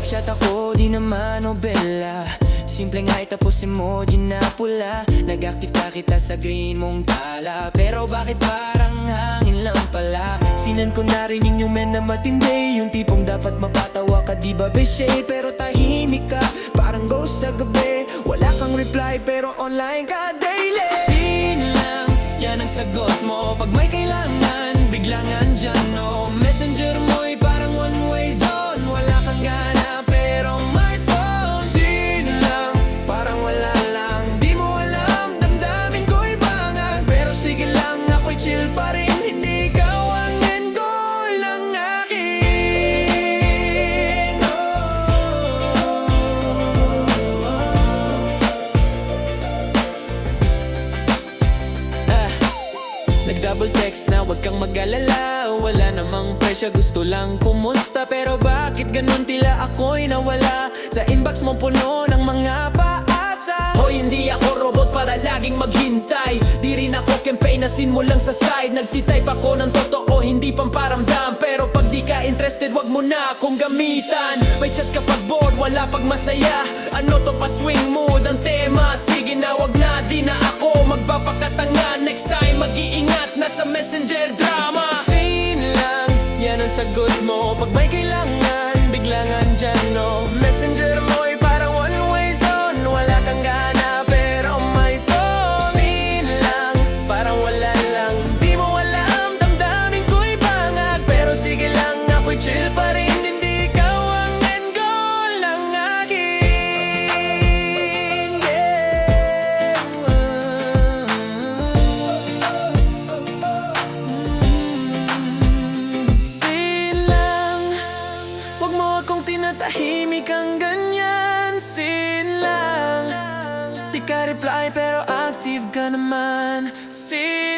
nag-chat ako, di naman nobela. Simple nga tapos emoji na pula. Nag-active ka kita sa green mong tala. Pero bakit parang hangin lang pala? Sinan ko narinig yung men na matindi, yung tipong dapat mapatawa ka, di ba beshe? Pero tahimik ka, parang ghost sa gabi. Wala kang reply pero online ka daily. Sin lang, yan ang sagot mo pag may kailangan, biglang andyan no. Messenger mo'y parang one-way zone. Wala kang gana pero my phone. Sin lang, parang wala lang. Di mo alam, damdamin ko'y bangag. Pero sige lang, ako'y chill pa rin. Hindi ikaw ang end goal ng akin. Nag-double text na wag kang mag-alala. Wala namang presya, gusto lang kumusta. Pero bakit ganun tila ako'y nawala? Sa inbox mo puno ng mga paasa. Hoy, hindi ako robot para laging maghintay. Di rin ako campaignasin mo lang sa side. Nagtitype ako ng totoo, hindi pamparamdam. Pero pag di ka interested, wag mo na akong gamitan. May chat kapag bored, wala pag masaya. Ano to pa swing mood ang tema? Sige na, wag na, di na ako magpapakatanga. Next time, mag-iingat na sa messenger drama. Sin lang, yan ang sagot mo pag may kailangan, biglang andyan no. Messenger mo'y parang one-way zone. Wala kang gana pero may phone. Sin lang, parang wala lang. Di mo alam, damdamin ko'y bangag. Pero sige lang, ako'y chill pa rin. Hindi ikaw ang end goal ng akin. Sin lang, wag mo akong tinatahimik ang ganyan. Sin lang, di ka reply pero active ka naman. Sin